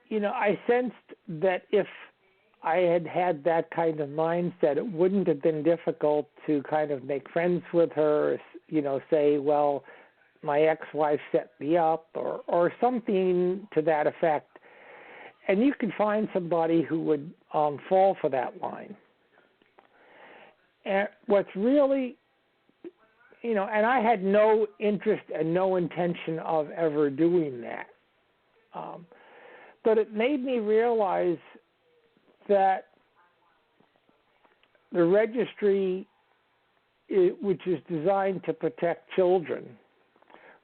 H: you know, I sensed that if I had had that kind of mindset, it wouldn't have been difficult to kind of make friends with her, you know, say, well, my ex-wife set me up or something to that effect. And you could find somebody who would fall for that line. And what's really, you know, and I had no interest and no intention of ever doing that. But it made me realize that the registry, which is designed to protect children,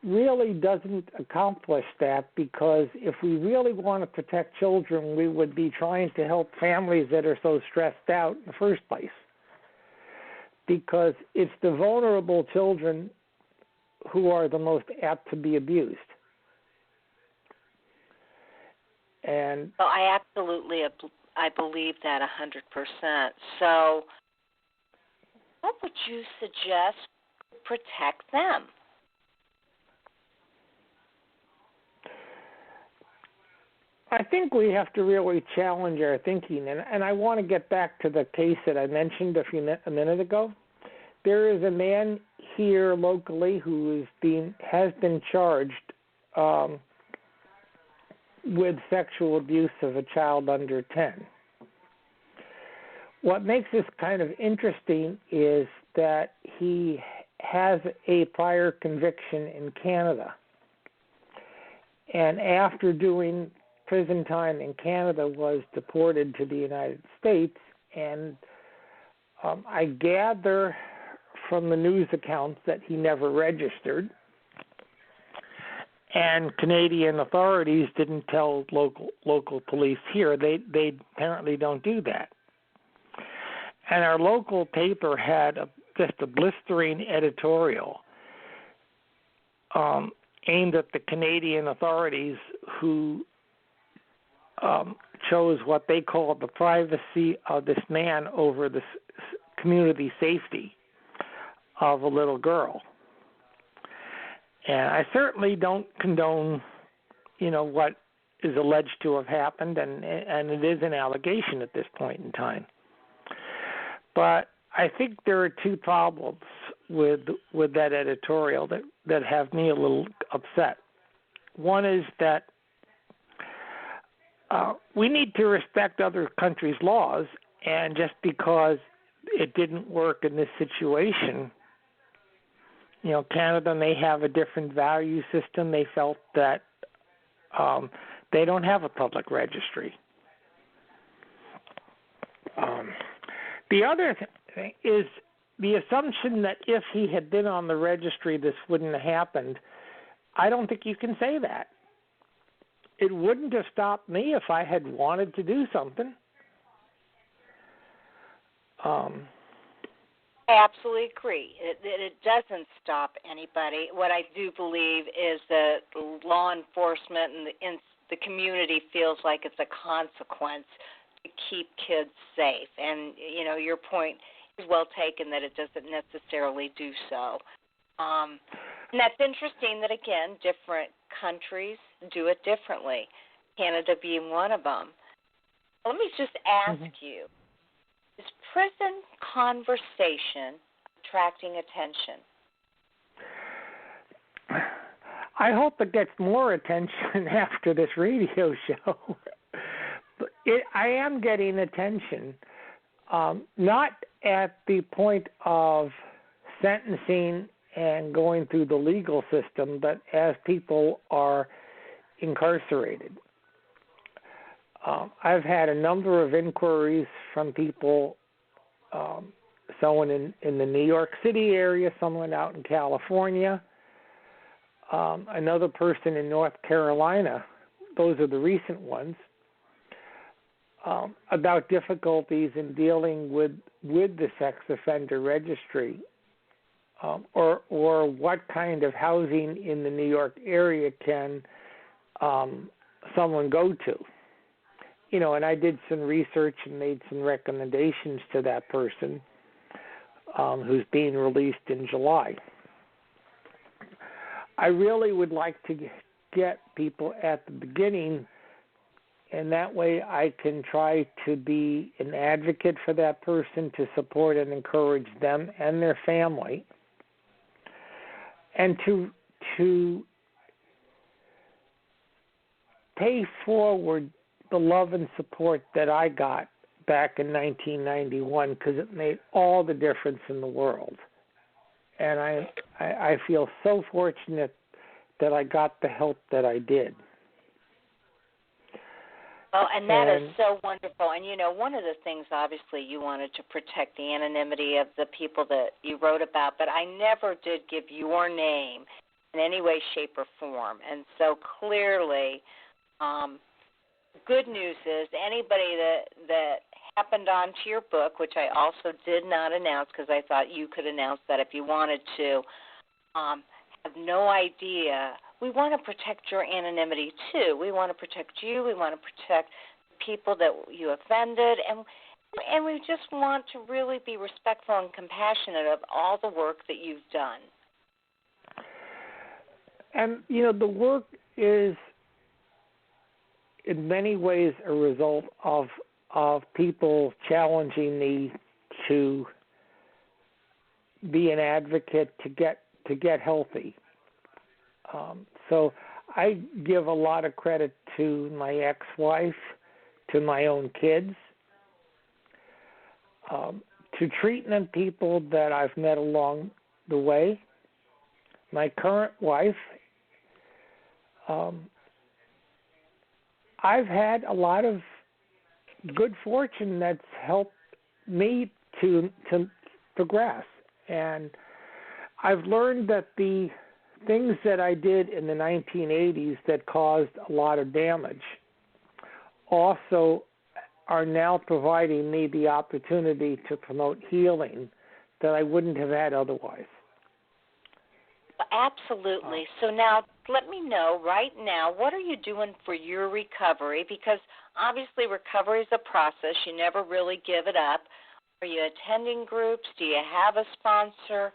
H: really doesn't accomplish that, because if we really want to protect children, we would be trying to help families that are so stressed out in the first place. Because it's the vulnerable children who are the most apt to be abused. And
G: well, I believe that 100%. So what would you suggest to protect them?
H: I think we have to really challenge our thinking, and I want to get back to the case that I mentioned a minute ago. There is a man here locally who has been charged with sexual abuse of a child under 10. What makes this kind of interesting is that he has a prior conviction in Canada, and after doing prison time in Canada was deported to the United States, and I gather from the news accounts that he never registered, and Canadian authorities didn't tell local police here. They apparently don't do that. And our local paper had just a blistering editorial aimed at the Canadian authorities who chose what they called the privacy of this man over the community safety of a little girl. And I certainly don't condone, you know, what is alleged to have happened, and it is an allegation at this point in time. But I think there are 2 problems with that editorial that have me a little upset. One is that we need to respect other countries' laws, and just because it didn't work in this situation, you know, Canada may have a different value system. They felt that they don't have a public registry. The other thing is the assumption that if he had been on the registry, this wouldn't have happened. I don't think you can say that. It wouldn't have stopped me if I had wanted to do something.
G: I absolutely agree. It doesn't stop anybody. What I do believe is that law enforcement and the community feels like it's a consequence to keep kids safe. And, you know, your point is well taken that it doesn't necessarily do so. And that's interesting that, again, different countries do it differently, Canada being one of them. Let me just ask you, is prison conversation attracting attention?
H: I hope it gets more attention after this radio show. I am getting attention, not at the point of sentencing and going through the legal system, but as people are incarcerated. I've had a number of inquiries from people, someone in the New York City area, someone out in California, another person in North Carolina. Those are the recent ones. About difficulties in dealing with the sex offender registry, or what kind of housing in the New York area can someone go to. And I did some research and made some recommendations to that person who's being released in July. I really would like to get people at the beginning, and that way I can try to be an advocate for that person, to support and encourage them and their family, and to pay forward the love and support that I got back in 1991, because it made all the difference in the world. And I feel so fortunate that I got the help that I did.
G: Well, and that is so wonderful. And, one of the things, obviously, you wanted to protect the anonymity of the people that you wrote about, but I never did give your name in any way, shape, or form. And so clearly, good news is anybody that happened onto your book, which I also did not announce because I thought you could announce that if you wanted to, have no idea. We want to protect your anonymity, too. We want to protect you. We want to protect people that you offended. And we just want to really be respectful and compassionate of all the work that you've done.
H: And, the work is in many ways a result of people challenging me to be an advocate to get healthy. So I give a lot of credit to my ex-wife, to my own kids, to treatment people that I've met along the way. My current wife, I've had a lot of good fortune that's helped me to progress. And I've learned that the things that I did in the 1980s that caused a lot of damage also are now providing me the opportunity to promote healing that I wouldn't have had otherwise.
G: Absolutely. So now let me know right now, what are you doing for your recovery? Because obviously recovery is a process. You never really give it up. Are you attending groups? Do you have a sponsor?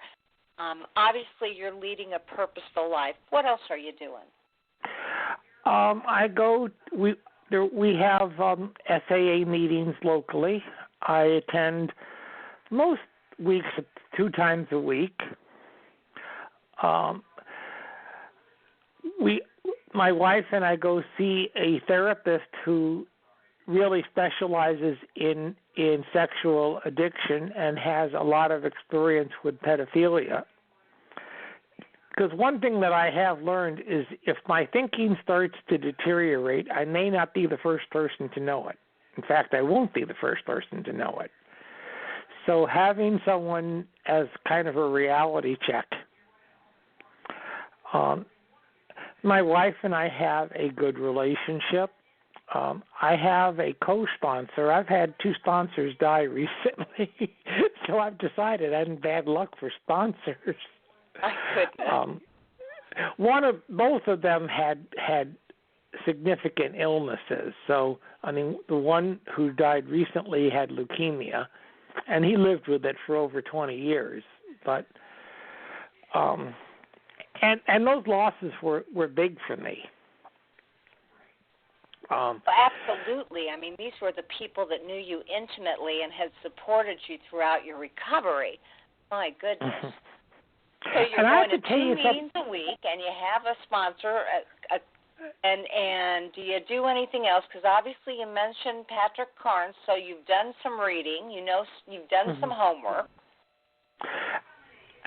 G: Obviously, you're leading a purposeful life. What else are you doing?
H: We have SAA meetings locally. I attend most weeks 2 times a week. My wife and I go see a therapist who really specializes in sexual addiction and has a lot of experience with pedophilia. Because one thing that I have learned is if my thinking starts to deteriorate, I may not be the first person to know it. In fact, I won't be the first person to know it. So having someone as kind of a reality check. My wife and I have a good relationship. I have a co-sponsor. I've had 2 sponsors die recently, so I've decided I'm bad luck for sponsors.
G: My goodness.
H: Both of them had significant illnesses. So, the one who died recently had leukemia, and he lived with it for over 20 years. But, and those losses were big for me.
G: Absolutely. I mean, these were the people that knew you intimately and had supported you throughout your recovery. My goodness. So you're going to 2 meetings a week, and you have a sponsor. And do you do anything else? Because obviously you mentioned Patrick Carnes, so you've done some reading. You've done some homework.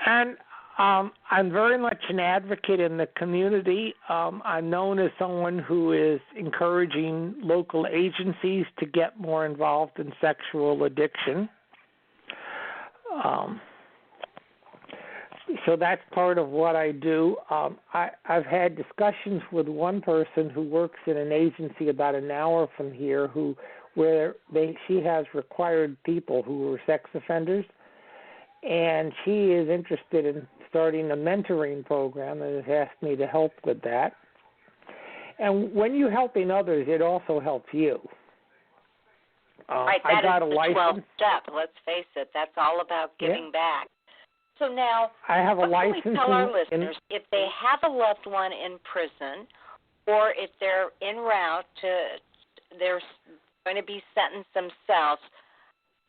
H: And I'm very much an advocate in the community. I'm known as someone who is encouraging local agencies to get more involved in sexual addiction. So that's part of what I do. I've had discussions with one person who works in an agency about an hour from here she has required people who are sex offenders, and she is interested in starting a mentoring program and has asked me to help with that. And when you're helping others, it also helps you.
G: Right, that is the 12th step. Let's face it, that's all about giving back. So now,
H: I have a license.
G: What can we tell our listeners if they have a loved one in prison, or if they're en route they're going to be sentenced themselves?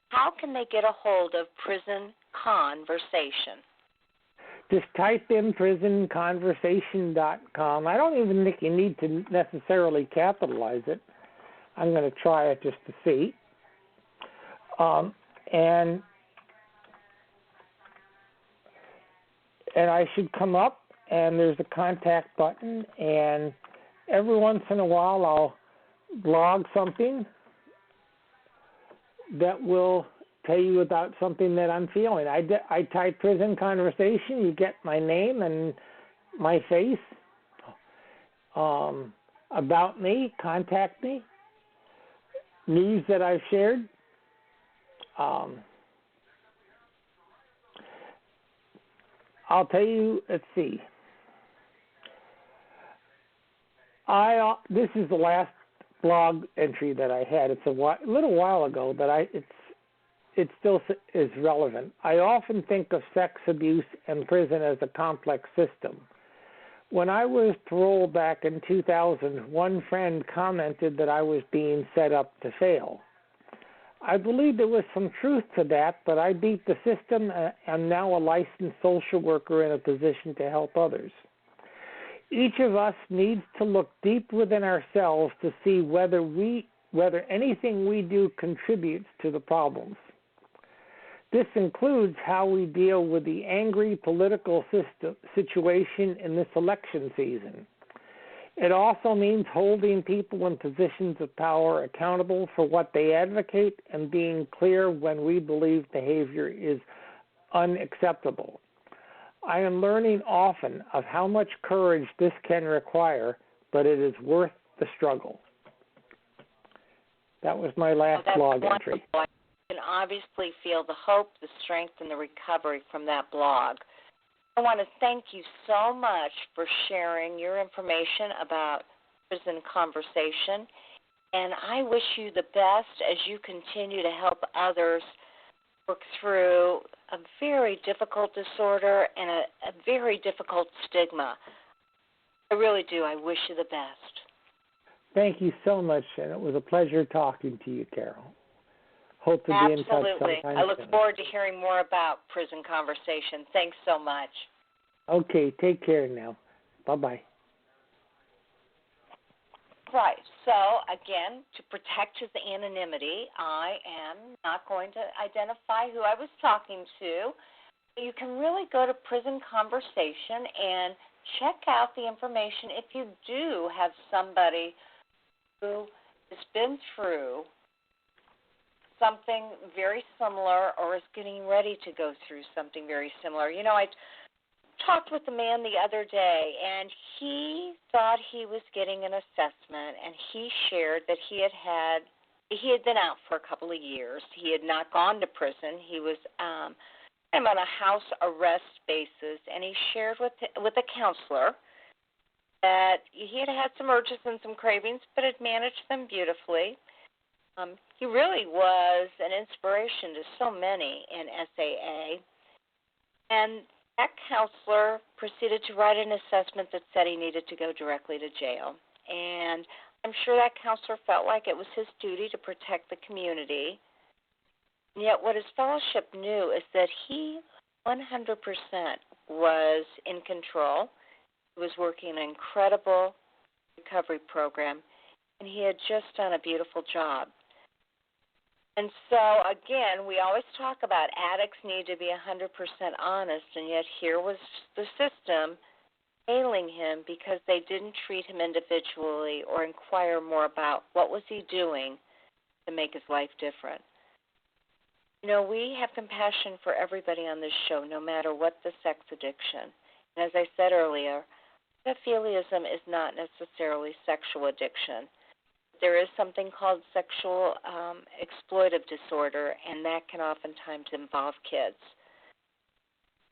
G: How can they get a hold of Prison Conversation?
H: Just type in prisonconversation.com. I don't even think you need to necessarily capitalize it. I'm going to try it just to see. And I should come up, and there's a contact button, and every once in a while I'll blog something that will tell you about something that I'm feeling. I type Prison Conversation, you get my name and my face, about me, contact me, news that I've shared. I'll tell you, let's see. This is the last blog entry that I had. It's a little while ago, but it still is relevant. I often think of sex abuse and prison as a complex system. When I was paroled back in 2000, one friend commented that I was being set up to fail. I believe there was some truth to that, but I beat the system and am now a licensed social worker in a position to help others. Each of us needs to look deep within ourselves to see whether anything we do contributes to the problems. This includes how we deal with the angry political situation in this election season. It also means holding people in positions of power accountable for what they advocate and being clear when we believe behavior is unacceptable. I am learning often of how much courage this can require, but it is worth the struggle. That was my last blog entry.
G: You can obviously feel the hope, the strength, and the recovery from that blog. I want to thank you so much for sharing your information about Prison Conversation, and I wish you the best as you continue to help others work through a very difficult disorder and a very difficult stigma. I really do. I wish you the best.
H: Thank you so much, and it was a pleasure talking to you, Carol. Hope to be in touch sometime.
G: I look forward to hearing more about Prison Conversation. Thanks so much.
H: Okay, take care now. Bye-bye.
G: Right. So, again, to protect his anonymity, I am not going to identify who I was talking to. You can really go to Prison Conversation and check out the information if you do have somebody who has been through something very similar or is getting ready to go through something very similar. You know, I talked with a man the other day, and he thought he was getting an assessment, and he shared that he had been out for a couple of years. He had not gone to prison. He was on a house arrest basis, and he shared with a counselor that he had had some urges and some cravings, but had managed them beautifully. He really was an inspiration to so many in SAA. And that counselor proceeded to write an assessment that said he needed to go directly to jail. And I'm sure that counselor felt like it was his duty to protect the community. And yet what his fellowship knew is that he 100% was in control. He was working an incredible recovery program, and he had just done a beautiful job. And so, again, we always talk about addicts need to be 100% honest, and yet here was the system failing him because they didn't treat him individually or inquire more about what was he doing to make his life different. You know, we have compassion for everybody on this show, no matter what the sex addiction. And as I said earlier, pedophiliism is not necessarily sexual addiction. There is something called sexual exploitive disorder, and that can oftentimes involve kids.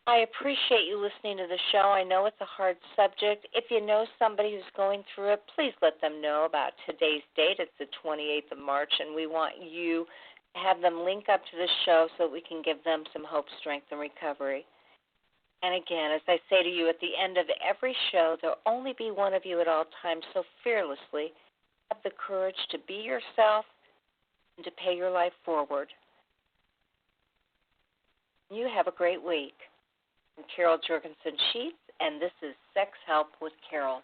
G: I appreciate you listening to the show. I know it's a hard subject. If you know somebody who's going through it, please let them know about today's date. It's the 28th of March, and we want you to have them link up to the show so that we can give them some hope, strength, and recovery. And again, as I say to you at the end of every show, there will only be one of you at all times, so fearlessly have the courage to be yourself and to pay your life forward. You have a great week. I'm Carol Jurgensen Sheets, and this is Sex Help with Carol.